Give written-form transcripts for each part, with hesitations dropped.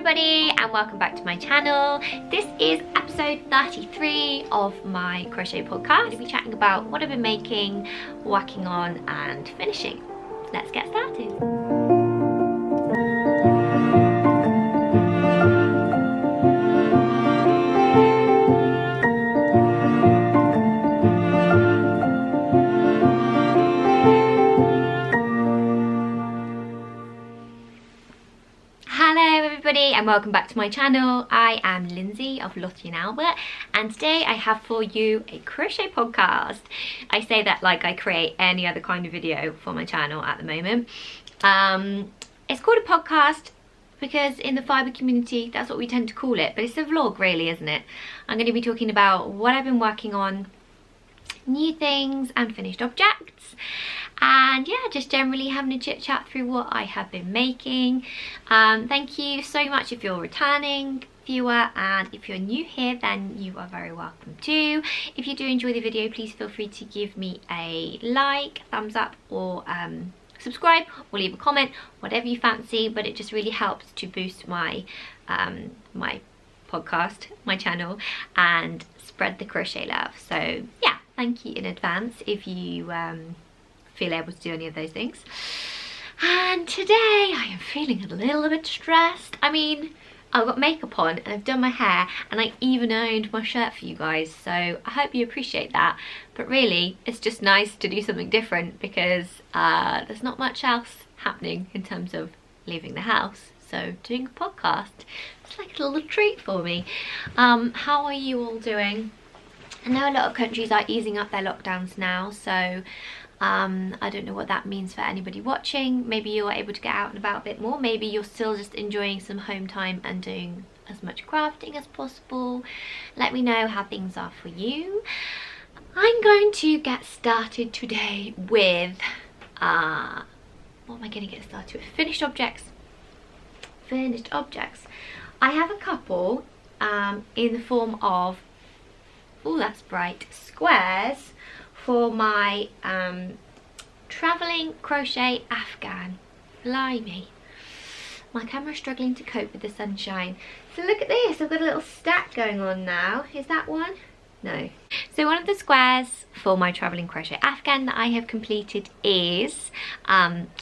everybody and welcome back to my channel. This is episode 33 of my crochet podcast. I'll be chatting about what I've been making, working on and finishing. Let's get started. And welcome back to my channel. I am Lindsey of Lottie Albert and today I have for you a crochet podcast. I say that like I create any other kind of video for my channel at the moment. It's called a podcast because in the fibre community that's what we tend to call it, but it's a vlog really, isn't it? I'm going to be talking about what I've been working on, new things and finished objects, and yeah, just generally having a chit chat through what I have been making. Thank you so much if you're a returning viewer, and if you're new here then you are very welcome too. If you do enjoy the video, please feel free to give me a like, thumbs up, or subscribe, or leave a comment, whatever you fancy, but it just really helps to boost my my podcast, my channel, and spread the crochet love. So yeah, thank you in advance if you feel able to do any of those things. And today I am feeling a little bit stressed. I mean, I've got makeup on and I've done my hair and I even ironed my shirt for you guys, so I hope you appreciate that. But really it's just nice to do something different because there's not much else happening in terms of leaving the house, so doing a podcast, it's like a little treat for me. How are you all doing? I know a lot of countries are easing up their lockdowns now, so I don't know what that means for anybody watching. Maybe you're able to get out and about a bit more. Maybe you're still just enjoying some home time and doing as much crafting as possible. Let me know how things are for you. I'm going to get started today with, what am I going to get started with? Finished objects. Finished objects. I have a couple in the form of, oh that's bright, squares for my travelling crochet Afghan. Blimey, my camera's struggling to cope with the sunshine. So look at this, I've got a little stack going on now. Is that one? No. So one of the squares for my travelling crochet Afghan that I have completed is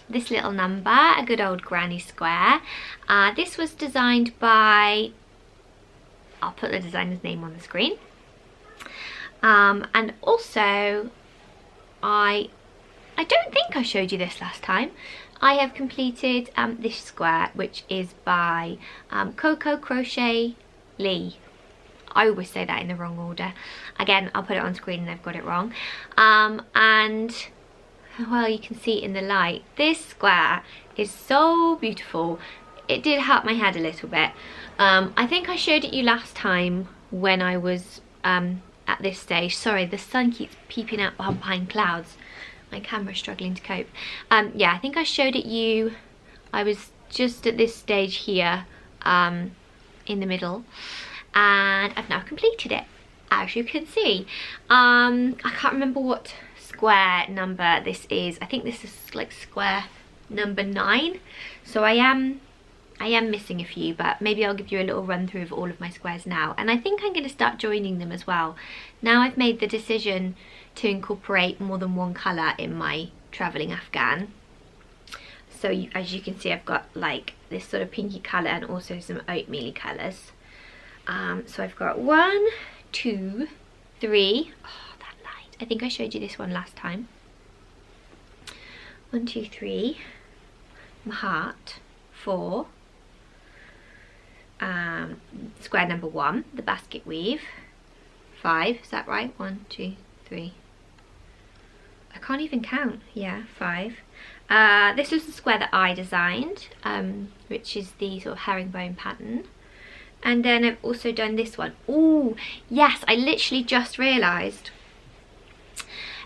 this little number, a good old granny square. This was designed by, I'll put the designer's name on the screen. And also I don't think I showed you this last time. I have completed this square, which is by Coco Crochet Lee. I always say that in the wrong order. Again, I'll put it on screen and I've got it wrong. And well, you can see in the light, this square is so beautiful. It did hurt my head a little bit. I think I showed it you last time when I was at this stage. Sorry, the sun keeps peeping out behind clouds. My camera's struggling to cope. Yeah, I think I showed it you. I was just at this stage here in the middle, and I've now completed it, as you can see. I can't remember what square number this is. I think this is like square number 9, so I am missing a few, but maybe I'll give you a little run through of all of my squares now. And I think I'm going to start joining them as well. Now I've made the decision to incorporate more than one colour in my travelling Afghan. So as you can see, I've got like this sort of pinky colour and also some oatmeal colours. So I've got 1, 2, 3. Oh, that light. I think I showed you this one last time. 1, 2, 3. My heart. 4. Square number 1, the basket weave. 5, is that right? 1, 2, 3. I can't even count. Yeah, 5. This was the square that I designed, which is the sort of herringbone pattern. And then I've also done this one. Oh, yes, I literally just realised.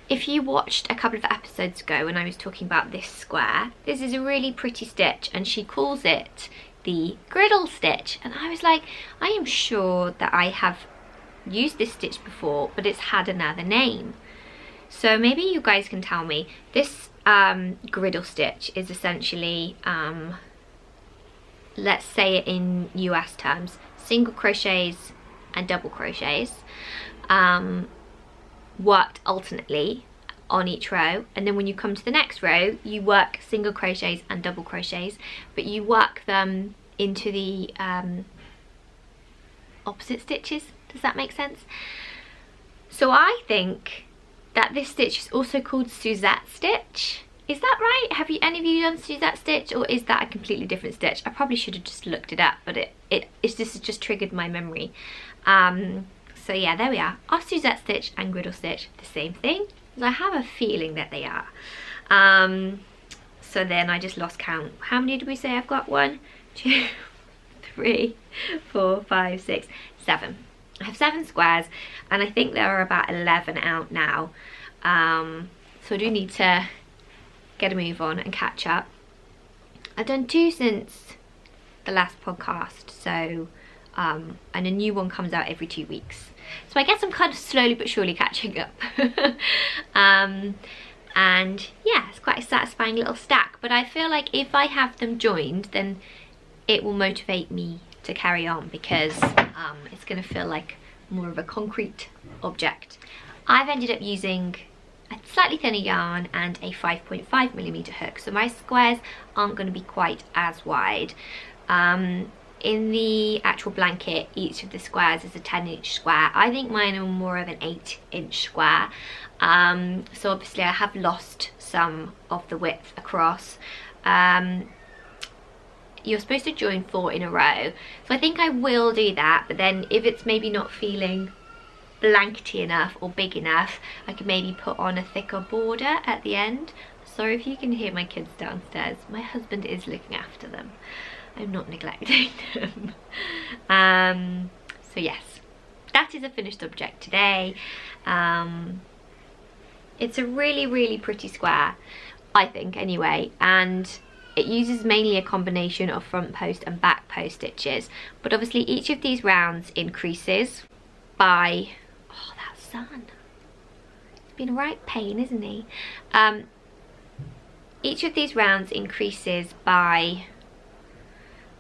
If you watched a couple of episodes ago when I was talking about this square, this is a really pretty stitch and she calls it the griddle stitch, and I was like, I am sure that I have used this stitch before, but it's had another name. So maybe you guys can tell me. This griddle stitch is essentially let's say it in US terms, single crochets and double crochets worked alternately on each row, and then when you come to the next row you work single crochets and double crochets, but you work them into the opposite stitches. Does that make sense? So I think that this stitch is also called Suzette stitch. Is that right? Have any of you done Suzette stitch, or is that a completely different stitch? I probably should have just looked it up, but this has just triggered my memory. So yeah, there we are. Are Suzette stitch and griddle stitch the same thing? I have a feeling that they are. So then I just lost count. How many did we say I've got? 1, 2, 3, 4, 5, 6, 7. I have 7 squares, and I think there are about 11 out now. So I do need to get a move on and catch up. I've done 2 since the last podcast, so and a new one comes out every 2 weeks. So I guess I'm kind of slowly but surely catching up. And yeah, it's quite a satisfying little stack, but I feel like if I have them joined, then it will motivate me to carry on, because it's going to feel like more of a concrete object. I've ended up using a slightly thinner yarn and a 5.5mm hook, so my squares aren't going to be quite as wide. In the actual blanket, each of the squares is a 10-inch square. I think mine are more of an 8-inch square. So obviously I have lost some of the width across. You're supposed to join 4 in a row, so I think I will do that, but then if it's maybe not feeling blankety enough or big enough, I could maybe put on a thicker border at the end. Sorry if you can hear my kids downstairs. My husband is looking after them. I'm not neglecting them. So yes, that is a finished object today. It's a really pretty square, I think anyway, and it uses mainly a combination of front post and back post stitches, but obviously each of these rounds increases by, oh, that sun, he's been a right pain, isn't he? Each of these rounds increases by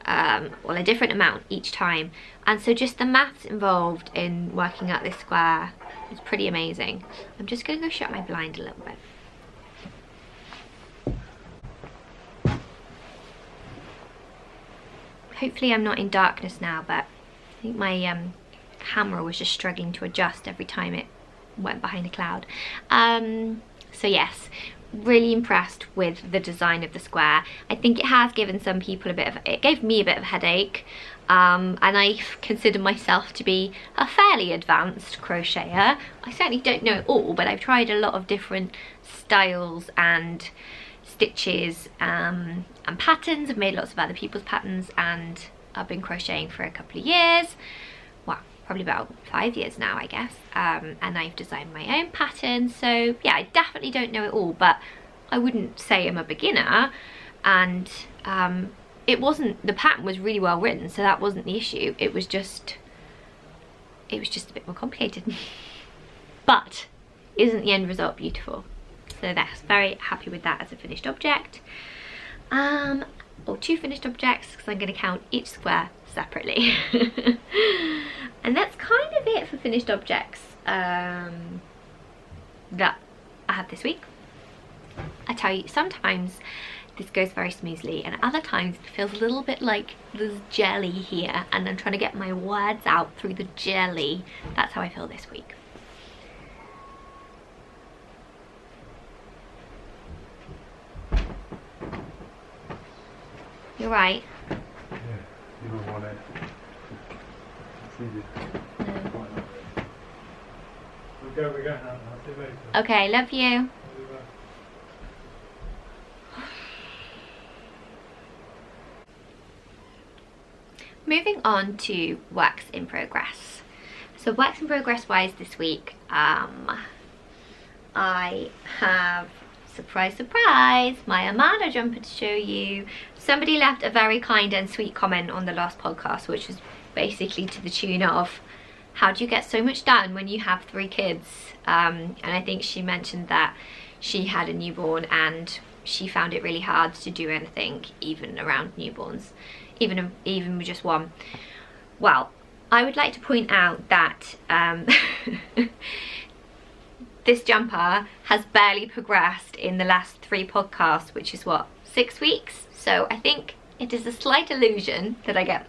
well, a different amount each time, and so just the maths involved in working out this square is pretty amazing. I'm just going to go shut my blind a little bit. Hopefully I'm not in darkness now, but I think my camera was just struggling to adjust every time it went behind a cloud. So yes, really impressed with the design of the square. I think it has given some people it gave me a bit of a headache, and I consider myself to be a fairly advanced crocheter. I certainly don't know it all, but I've tried a lot of different styles and stitches and patterns. I've made lots of other people's patterns, and I've been crocheting for a couple of years. Well, probably about 5 years now, I guess, and I've designed my own patterns. So yeah, I definitely don't know it all, but I wouldn't say I'm a beginner. And the pattern was really well written, so that wasn't the issue. It was just a bit more complicated. But isn't the end result beautiful? So that's very happy with that as a finished object. Or 2 finished objects, because I'm going to count each square separately. And that's kind of it for finished objects that I have this week. I tell you, sometimes this goes very smoothly, and other times it feels a little bit like there's jelly here, and I'm trying to get my words out through the jelly. That's how I feel this week. You're right. Yeah, you don't want it. We're going now. I'll see you later. Okay, love you. Moving on to works in progress. So works in progress wise this week, I have, surprise surprise, my Armada jumper to show you. Somebody left a very kind and sweet comment on the last podcast, which was basically to the tune of, how do you get so much done when you have 3 kids? And I think she mentioned that she had a newborn and she found it really hard to do anything even around newborns. even with just one. Well, I would like to point out that this jumper has barely progressed in the last 3 podcasts, which is what, 6 weeks? So I think it is a slight illusion that I get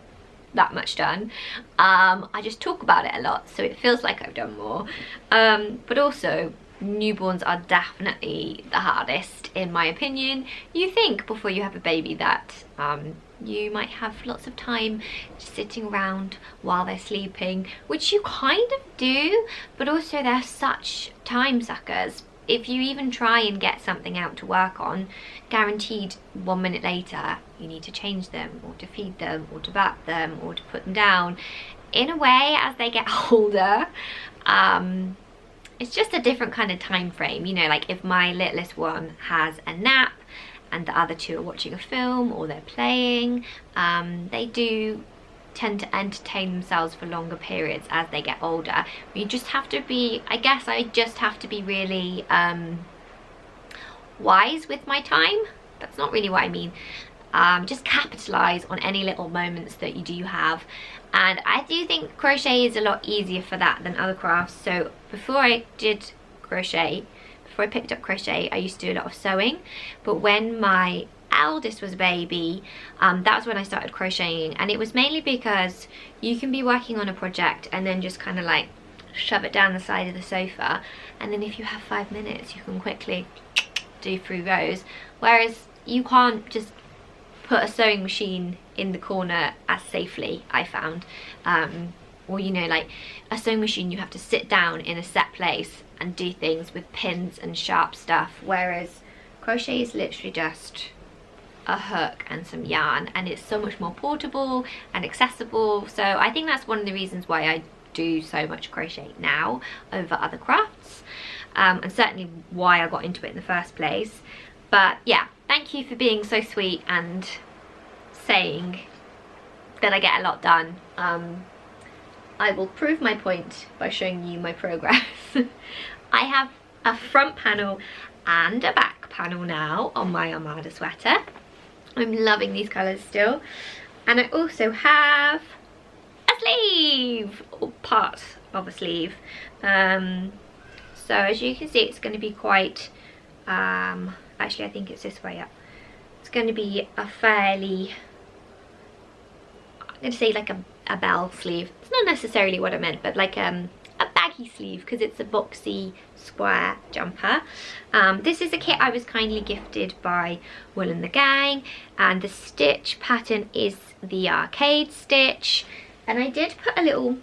that much done. I just talk about it a lot, so it feels like I've done more. But also, newborns are definitely the hardest, in my opinion. You think before you have a baby that you might have lots of time just sitting around while they're sleeping, which you kind of do, but also they're such time suckers. If you even try and get something out to work on, guaranteed 1 minute later you need to change them, or to feed them, or to bath them, or to put them down. In a way, as they get older, it's just a different kind of time frame. You know, like if my littlest one has a nap and the other 2 are watching a film or they're playing, they do tend to entertain themselves for longer periods as they get older. You just have to be, I guess I just have to be really wise with my time. That's not really what I mean. Just capitalize on any little moments that you do have. And I do think crochet is a lot easier for that than other crafts. So before I did crochet, before I picked up crochet, I used to do a lot of sewing. But when my eldest was a baby, that was when I started crocheting, and it was mainly because you can be working on a project and then just kind of like shove it down the side of the sofa, and then if you have 5 minutes you can quickly do 3 rows, whereas you can't just put a sewing machine in the corner as safely, I found. Or, you know, like a sewing machine, you have to sit down in a set place and do things with pins and sharp stuff, whereas crochet is literally just a hook and some yarn, and it's so much more portable and accessible. So I think that's one of the reasons why I do so much crochet now over other crafts, and certainly why I got into it in the first place. But yeah, thank you for being so sweet and saying that I get a lot done. I will prove my point by showing you my progress. I have a front panel and a back panel now on my Armada sweater. I'm loving these colours still. And I also have a sleeve, or part of a sleeve. So as you can see, it's going to be quite, actually I think it's this way up. It's going to be a fairly, I'm going to say like a bell sleeve. It's not necessarily what I meant, but like a baggy sleeve, because it's a boxy square jumper. This is a kit I was kindly gifted by Wool and the Gang, and the stitch pattern is the arcade stitch, and I did put a little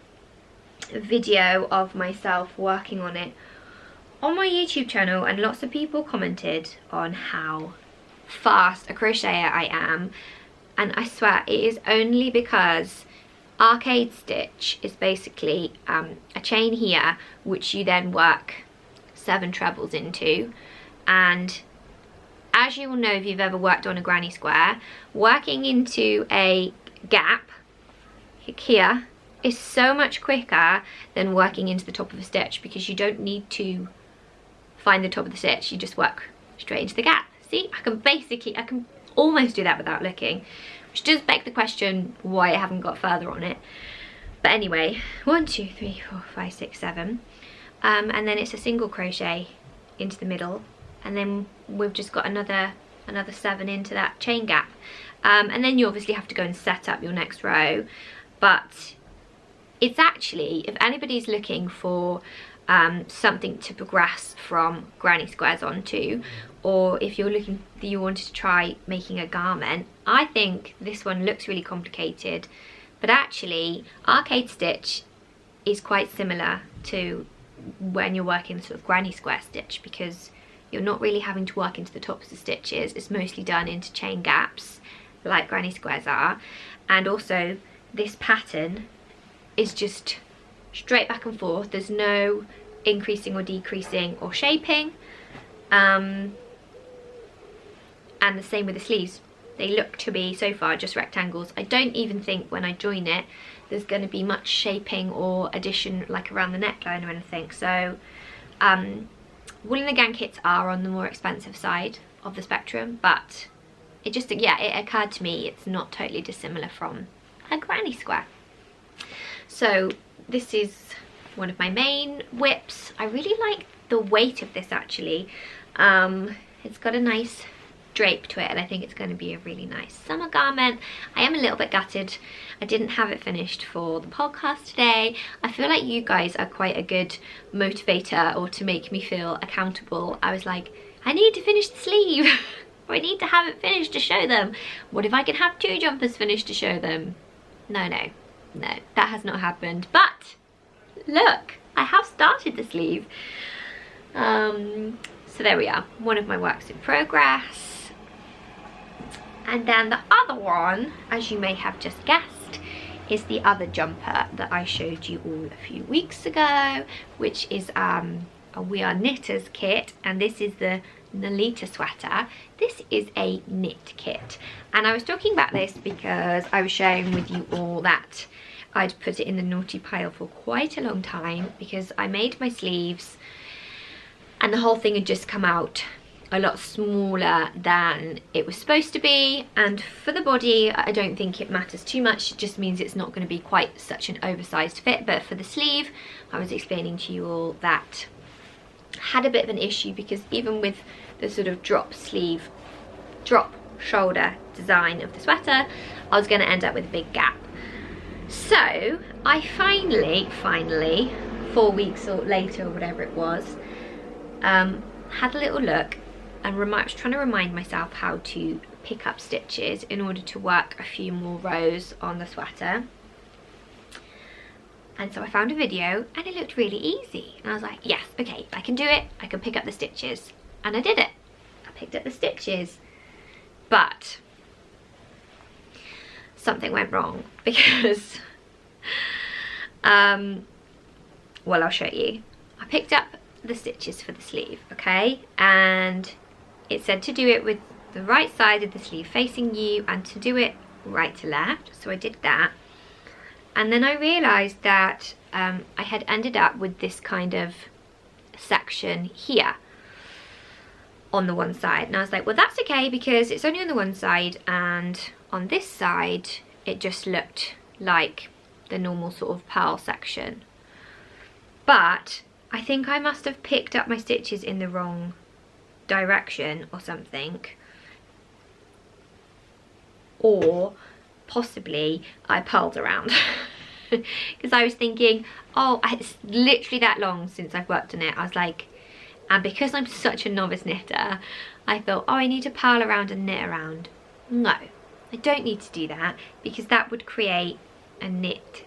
video of myself working on it on my YouTube channel, and lots of people commented on how fast a crocheter I am, and I swear it is only because arcade stitch is basically a chain here which you then work 7 trebles into, and as you will know if you've ever worked on a granny square, working into a gap here is so much quicker than working into the top of a stitch, because you don't need to find the top of the stitch, you just work straight into the gap. See, I can almost do that without looking, which does beg the question why I haven't got further on it. But anyway, 1 2 3 4 5 6 7, and then it's a single crochet into the middle, and then we've just got another 7 into that chain gap, and then you obviously have to go and set up your next row. But it's actually, if anybody's looking for something to progress from granny squares onto, or if you're looking, you wanted to try making a garment, I think this one looks really complicated, but actually arcade stitch is quite similar to when you're working sort of granny square stitch, because you're not really having to work into the tops of the stitches. It's mostly done into chain gaps like granny squares are, and also this pattern is just straight back and forth. There's no increasing or decreasing or shaping, and the same with the sleeves. They look to be so far just rectangles. I don't even think when I join it there's going to be much shaping or addition like around the neckline or anything. So Wool and the Gang kits are on the more expensive side of the spectrum, but it just, yeah, it occurred to me it's not totally dissimilar from a granny square. So this is one of my main whips. I really like the weight of this actually. It's got a nice drape to it, and I think it's going to be a really nice summer garment. I am a little bit gutted I didn't have it finished for the podcast today. I feel like you guys are quite a good motivator, or to make me feel accountable. I was like, I need to finish the sleeve. Or I need to have it finished to show them. What if I can have 2 jumpers finished to show them? No, that has not happened. But look, I have started the sleeve. So there we are, one of my works in progress. And then the other one, as you may have just guessed, is the other jumper that I showed you all a few weeks ago, which is a We Are Knitters kit, and this is the Nolita sweater. This is a knit kit, and I was talking about this because I was sharing with you all that I'd put it in the naughty pile for quite a long time, because I made my sleeves and the whole thing had just come out a lot smaller than it was supposed to be. And for the body, I don't think it matters too much. It just means it's not going to be quite such an oversized fit. But for the sleeve, I was explaining to you all that I had a bit of an issue, because even with the sort of drop sleeve, drop shoulder design of the sweater, I was going to end up with a big gap. So I finally 4 weeks or later, or whatever it was, had a little look and was trying to remind myself how to pick up stitches in order to work a few more rows on the sweater. And so I found a video and it looked really easy, and I was like, yes, okay, I can do it, I can pick up the stitches. And I did it. I picked up the stitches, but something went wrong, because well, I'll show you. I picked up the stitches for the sleeve, okay, and it said to do it with the right side of the sleeve facing you and to do it right to left, so I did that. And then I realized that I had ended up with this kind of section here on the one side, and I was like, well, that's okay, because it's only on the one side, and on this side it just looked like the normal sort of purl section. But I think I must have picked up my stitches in the wrong direction or something, or possibly I purled around, because I was thinking, oh, it's literally that long since I've worked on it. I was like, and because I'm such a novice knitter, I thought, oh, I need to purl around and knit around. No, I don't need to do that, because that would create a knit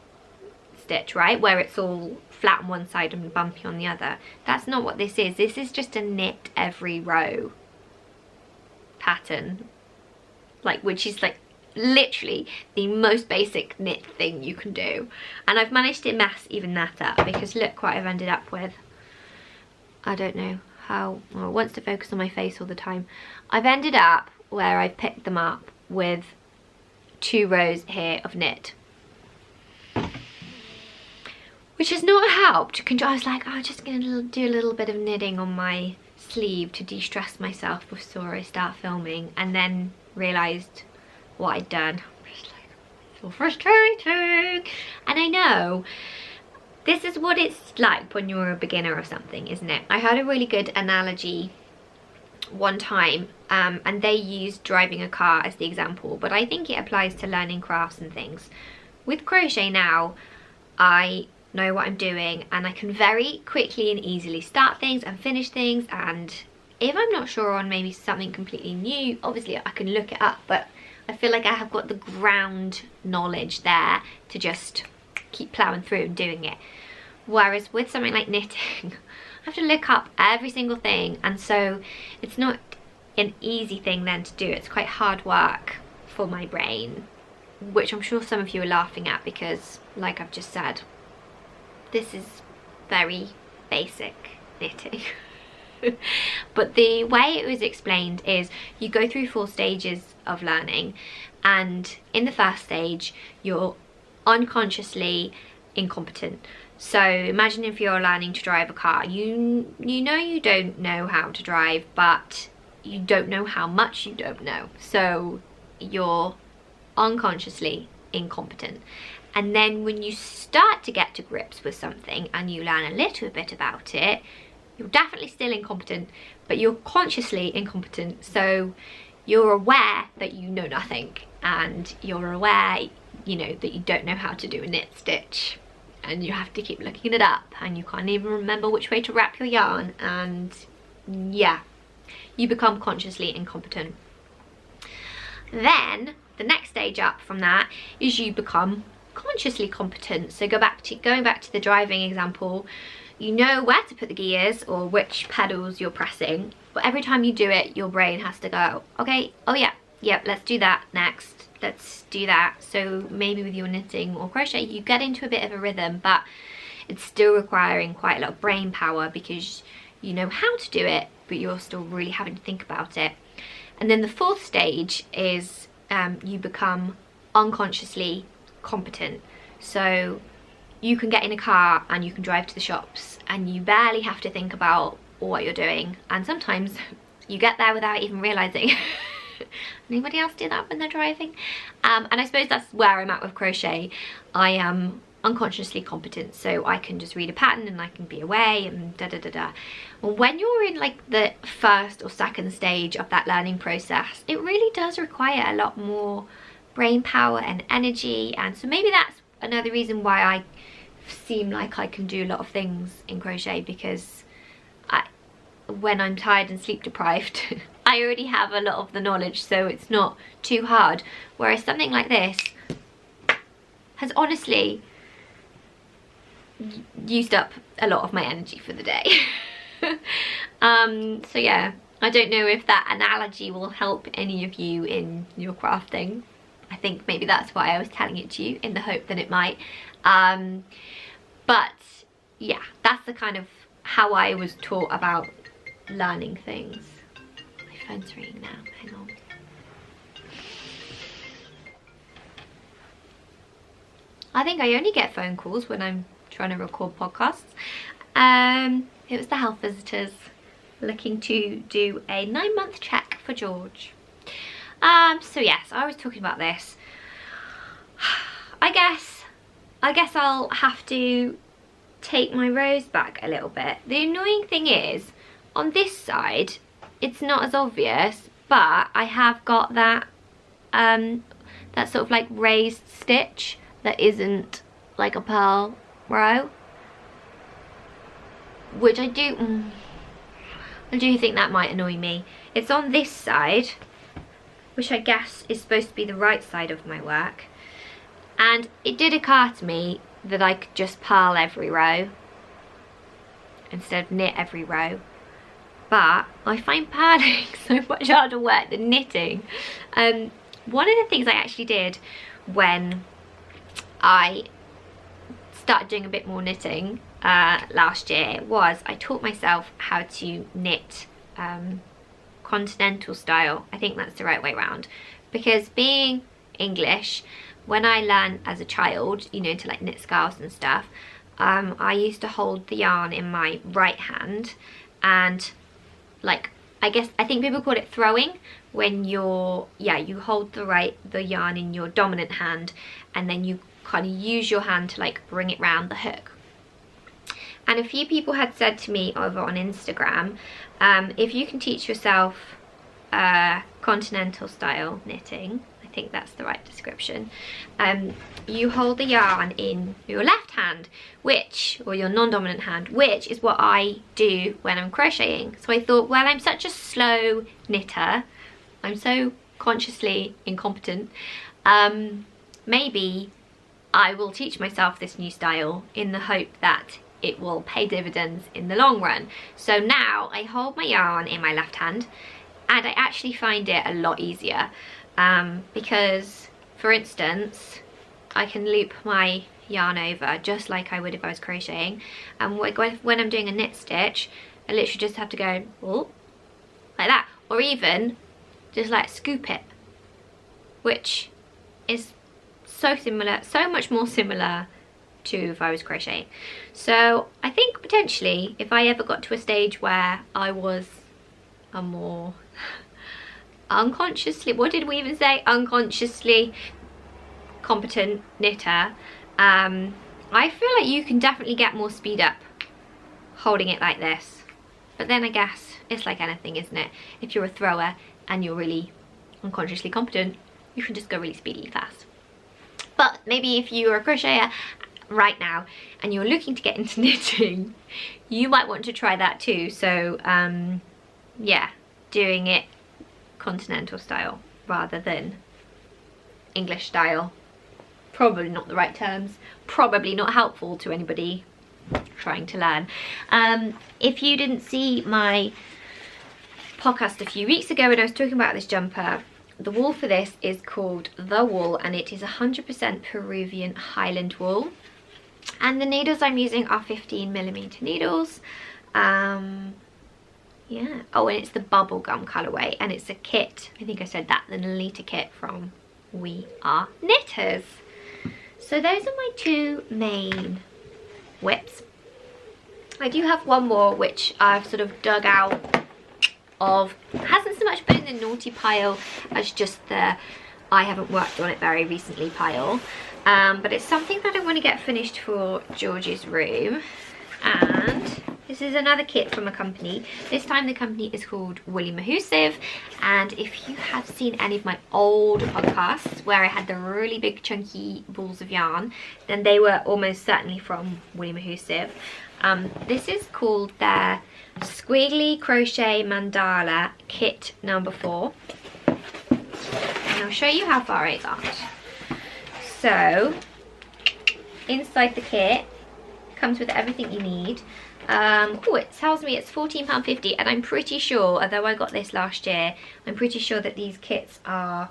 stitch, right, where it's all flat on one side and bumpy on the other. That's not what this is. This is just a knit every row pattern, like, which is like literally the most basic knit thing you can do. And I've managed to mess even that up, because look what I've ended up with. I don't know how, well, it wants to focus on my face all the time. I've ended up where I've picked them up with 2 rows here of knit, which has not helped. I was like, oh, I'm just going to do a little bit of knitting on my sleeve to de-stress myself before I start filming, and then realised what I'd done. I'm just like, so frustrating. And I know this is what it's like when you're a beginner or something, isn't it? I heard a really good analogy one time, and they used driving a car as the example, but I think it applies to learning crafts and things. With crochet now, I know what I'm doing, and I can very quickly and easily start things and finish things, and if I'm not sure on maybe something completely new, obviously I can look it up, but I feel like I have got the ground knowledge there to just keep ploughing through and doing it. Whereas with something like knitting, I have to look up every single thing, and so it's not an easy thing then to do. It's quite hard work for my brain, which I'm sure some of you are laughing at, because like I've just said, this is very basic knitting. But the way it was explained is you go through 4 stages of learning, and in the first stage you're unconsciously incompetent. So imagine if you're learning to drive a car, you know you don't know how to drive, but you don't know how much you don't know. So you're unconsciously incompetent. And then when you start to get to grips with something and you learn a little bit about it, you're definitely still incompetent, but you're consciously incompetent. So you're aware that you know nothing, and you're aware, you know, that you don't know how to do a knit stitch, and you have to keep looking it up, and you can't even remember which way to wrap your yarn, and yeah, you become consciously incompetent. Then the next stage up from that is you become consciously competent. So going back to the driving example, you know where to put the gears or which pedals you're pressing, but every time you do it, your brain has to go, okay, oh yeah, let's do that next, let's do that. So maybe with your knitting or crochet, you get into a bit of a rhythm, but it's still requiring quite a lot of brain power because you know how to do it, but you're still really having to think about it. And then the fourth stage is you become unconsciously competent. So you can get in a car and you can drive to the shops and you barely have to think about what you're doing, and sometimes you get there without even realizing. Anybody else do that when they're driving? And I suppose that's where I'm at with crochet. I am unconsciously competent, so I can just read a pattern and I can be away and da da da da. Well, when you're in like the first or second stage of that learning process, it really does require a lot more brain power and energy, and so maybe that's another reason why I seem like I can do a lot of things in crochet, because when I'm tired and sleep deprived I already have a lot of the knowledge, so it's not too hard, whereas something like this has honestly used up a lot of my energy for the day. So yeah, I don't know if that analogy will help any of you in your crafting. I think maybe that's why I was telling it to you, in the hope that it might. But yeah, that's the kind of how I was taught about learning things. My phone's ringing now, hang on. I think I only get phone calls when I'm trying to record podcasts. It was the health visitors looking to do a 9-month check for George. So yes, I was talking about this. I guess I'll have to take my rows back a little bit. The annoying thing is, on this side, it's not as obvious, but I have got that that sort of like raised stitch that isn't like a purl row, which I do think that might annoy me. It's on this side, which I guess is supposed to be the right side of my work, and it did occur to me that I could just purl every row instead of knit every row, but I find purling so much harder work than knitting. One of the things I actually did when I started doing a bit more knitting last year was I taught myself how to knit continental style. I think that's the right way around, because being English, when I learned as a child, you know, to like knit scarves and stuff, I used to hold the yarn in my right hand, and like I think people call it throwing, when you hold the yarn in your dominant hand and then you kind of use your hand to like bring it round the hook. And a few people had said to me over on Instagram, if you can teach yourself continental style knitting, I think that's the right description, you hold the yarn in your left hand, or your non-dominant hand, which is what I do when I'm crocheting. So I thought, well, I'm such a slow knitter, I'm so consciously incompetent, maybe I will teach myself this new style in the hope that it will pay dividends in the long run. So now I hold my yarn in my left hand, and I actually find it a lot easier, because, for instance, I can loop my yarn over just like I would if I was crocheting, and when I'm doing a knit stitch, I literally just have to go, oh, like that, or even just like scoop it, which is so much more similar to if I was crocheting. So I think potentially if I ever got to a stage where I was a more unconsciously, what did we even say? Unconsciously competent knitter, I feel like you can definitely get more speed up holding it like this. But then I guess it's like anything, isn't it? If you're a thrower and you're really unconsciously competent, you can just go really speedily fast. But maybe if you're a crocheter right now and you're looking to get into knitting, you might want to try that too. So yeah, doing it continental style rather than English style. Probably not the right terms, probably not helpful to anybody trying to learn. If you didn't see my podcast a few weeks ago when I was talking about this jumper, the wool for this is called The Wool, and it is 100% Peruvian Highland wool. And the needles I'm using are 15mm needles. Yeah. Oh, and it's the bubblegum colourway, and it's a kit. I think I said that, the Nolita kit from We Are Knitters. So those are my two main whips. I do have one more which I've sort of dug out of, hasn't so much been in the naughty pile as just the I haven't worked on it very recently pile, but it's something that I want to get finished for George's room. And this is another kit from a company. This time the company is called Mahoosive, and if you have seen any of my old podcasts where I had the really big chunky balls of yarn, then they were almost certainly from Mahoosive. This is called their Squiggly Crochet Mandala kit number 4, and I'll show you how far I got. So inside the kit comes with everything you need. Oh, it tells me it's £14.50, and I'm pretty sure, although I got this last year, I'm pretty sure that these kits are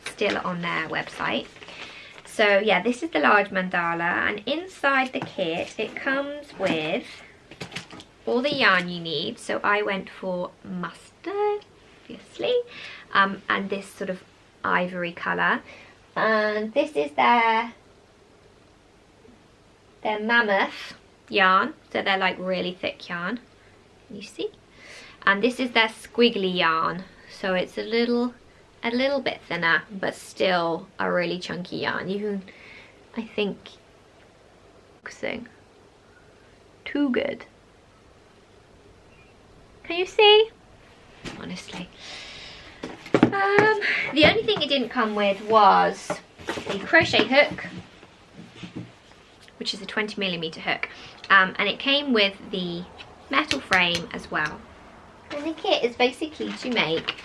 still on their website. So yeah, this is the large mandala, and inside the kit it comes with all the yarn you need. So I went for mustard, obviously, and this sort of ivory colour, and this is their mammoth yarn, so they're like really thick yarn, you see, and this is their squiggly yarn, so it's a little bit thinner but still a really chunky yarn. You can, I think, focusing too good, can you see? Honestly, the only thing it didn't come with was the crochet hook, which is a 20mm hook, and it came with the metal frame as well. And the kit is basically to make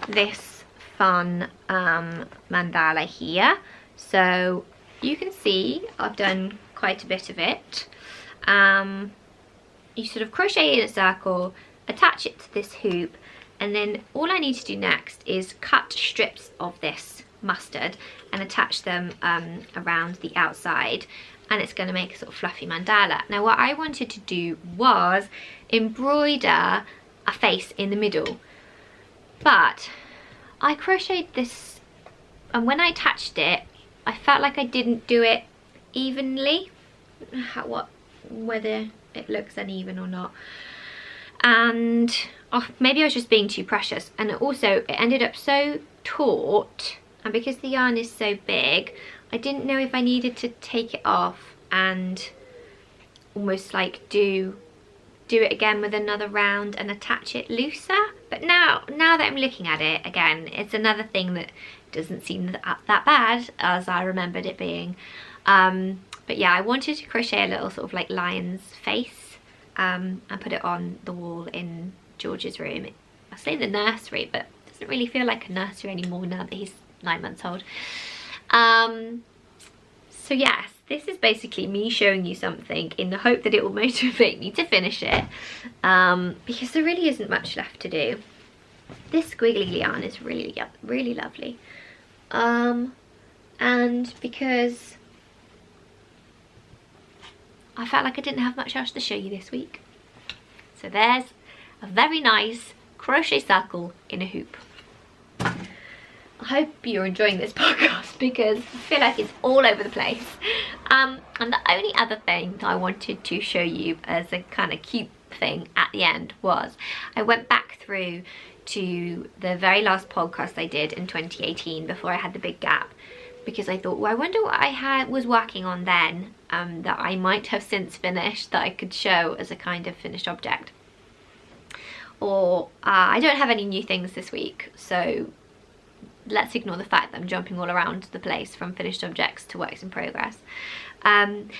this fun mandala here. So you can see I've done quite a bit of it. You sort of crochet in a circle, attach it to this hoop, and then all I need to do next is cut strips of this mustard and attach them around the outside, and it's going to make a sort of fluffy mandala. Now what I wanted to do was embroider a face in the middle, but I crocheted this, and when I attached it I felt like I didn't do it evenly, whether it looks uneven or not, and maybe I was just being too precious, and also it ended up so taut, and because the yarn is so big I didn't know if I needed to take it off and almost like do it again with another round and attach it looser. But now that I'm looking at it again, it's another thing that doesn't seem that bad as I remembered it being. But yeah, I wanted to crochet a little sort of like lion's face and put it on the wall in George's room. I say the nursery, but it doesn't really feel like a nursery anymore now that he's 9 months old. So yes, this is basically me showing you something in the hope that it will motivate me to finish it, because there really isn't much left to do. This squiggly yarn is really lovely, and because I felt like I didn't have much else to show you this week, so there's a very nice crochet circle in a hoop. I hope you're enjoying this podcast because I feel like it's all over the place. And the only other thing that I wanted to show you as a kind of cute thing at the end was I went back through to the very last podcast I did in 2018 before I had the big gap, because I thought, well, I wonder what I was working on then that I might have since finished that I could show as a kind of finished object. Or I don't have any new things this week, so let's ignore the fact that I'm jumping all around the place from finished objects to works in progress. And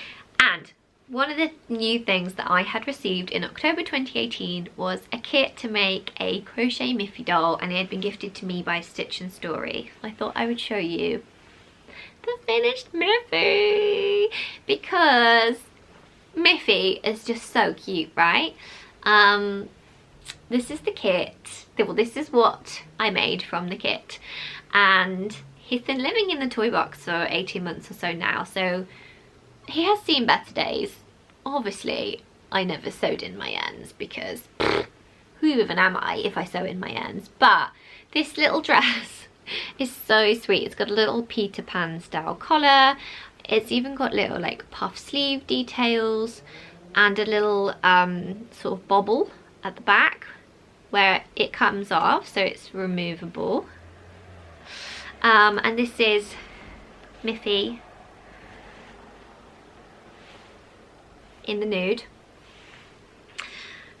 one of the new things that I had received in October 2018 was a kit to make a crochet Miffy doll, and it had been gifted to me by Stitch and Story. I thought I would show you the finished Miffy, because Miffy is just so cute, right? This is the kit. Well, this is what I made from the kit, and he's been living in the toy box for 18 months or so now, so he has seen better days. Obviously, I never sewed in my ends, because who even am I if I sew in my ends? But this little dress is so sweet. It's got a little Peter Pan style collar. It's even got little like puff sleeve details and a little sort of bobble at the back where it comes off, so it's removable. And this is Miffy in the nude,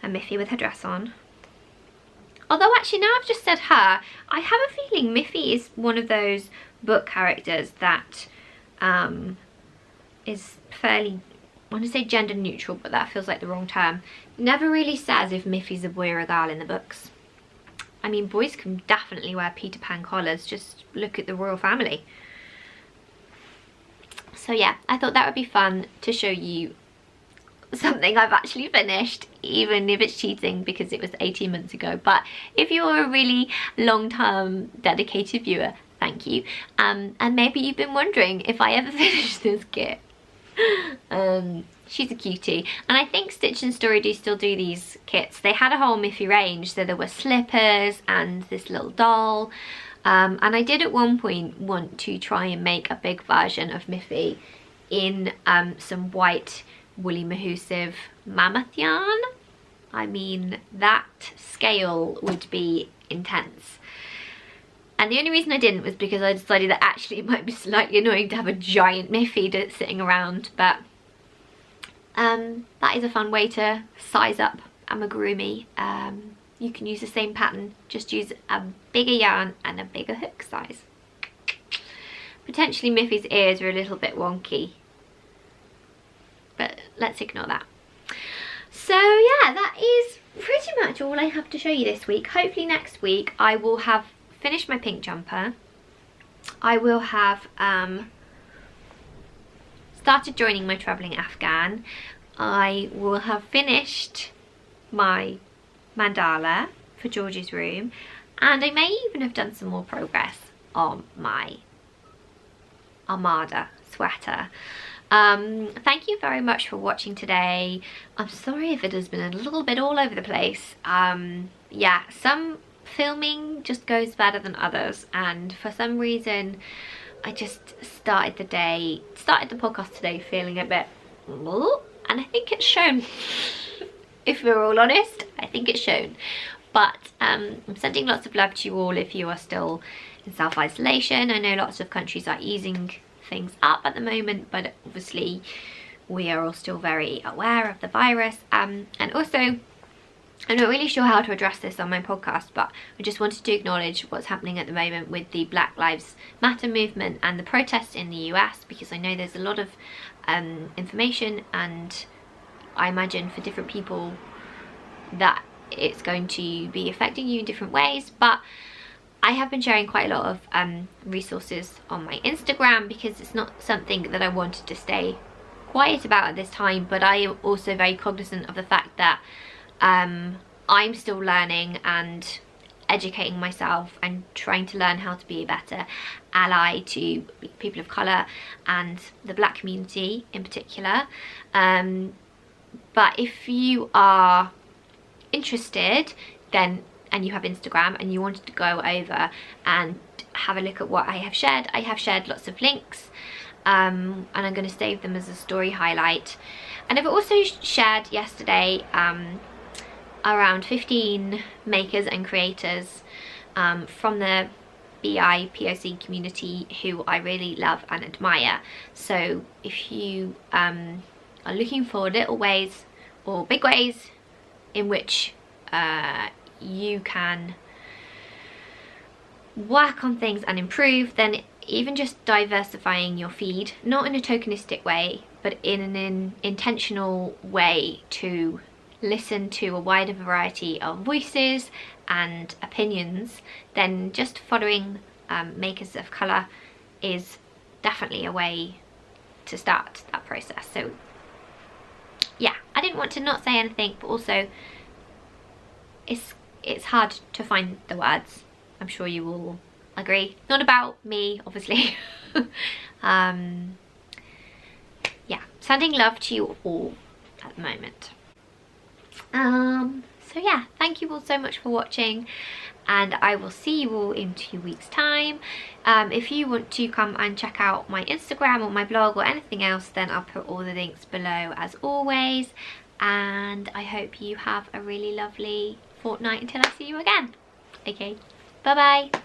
and Miffy with her dress on. Although actually, now I've just said her, I have a feeling Miffy is one of those book characters that is fairly, I want to say gender neutral, but that feels like the wrong term. It never really says if Miffy's a boy or a girl in the books. I mean, boys can definitely wear Peter Pan collars, just look at the royal family. So yeah, I thought that would be fun to show you something I've actually finished, even if it's cheating because it was 18 months ago. But if you're a really long-term dedicated viewer, thank you. And maybe you've been wondering if I ever finished this kit. She's a cutie, and I think Stitch and Story do still do these kits. They had a whole Miffy range, so there were slippers and this little doll, and I did at one point want to try and make a big version of Miffy in some white woolly Mahoosive mammoth yarn. I mean, that scale would be intense. And the only reason I didn't was because I decided that actually it might be slightly annoying to have a giant Miffy sitting around, but that is a fun way to size up amigurumi. You can use the same pattern, just use a bigger yarn and a bigger hook size. Potentially Miffy's ears are a little bit wonky, but let's ignore that. So yeah, that is pretty much all I have to show you this week. Hopefully next week I will have finished my pink jumper. I will have started joining my travelling Afghan. I will have finished my mandala for George's room, and I may even have done some more progress on my Armada sweater. Thank you very much for watching today. I'm sorry if it has been a little bit all over the place. Yeah, some filming just goes better than others, and for some reason I just started the podcast today feeling a bit, and I think it's shown. If we're all honest, I think it's shown. But I'm sending lots of love to you all if you are still in self-isolation. I know lots of countries are easing things up at the moment, but obviously we are all still very aware of the virus. And also, I'm not really sure how to address this on my podcast, but I just wanted to acknowledge what's happening at the moment with the Black Lives Matter movement and the protests in the US, because I know there's a lot of information, and I imagine for different people that it's going to be affecting you in different ways. But I have been sharing quite a lot of resources on my Instagram, because it's not something that I wanted to stay quiet about at this time, but I am also very cognizant of the fact that I'm still learning and educating myself and trying to learn how to be a better ally to people of colour and the Black community in particular. But if you are interested, then, and you have Instagram and you wanted to go over and have a look at what I have shared lots of links, and I'm going to save them as a story highlight. And I've also shared yesterday around 15 makers and creators from the BIPOC community who I really love and admire. So if you are looking for little ways or big ways in which you can work on things and improve, then even just diversifying your feed, not in a tokenistic way, but in an intentional way to listen to a wider variety of voices and opinions, then just following makers of colour is definitely a way to start that process. So yeah, I didn't want to not say anything, but also it's hard to find the words. I'm sure you will agree. Not about me, obviously. Yeah, sending love to you all at the moment. So yeah, thank you all so much for watching, and I will see you all in 2 weeks' time. If you want to come and check out my Instagram or my blog or anything else, then I'll put all the links below as always, and I hope you have a really lovely fortnight until I see you again. Okay, bye bye.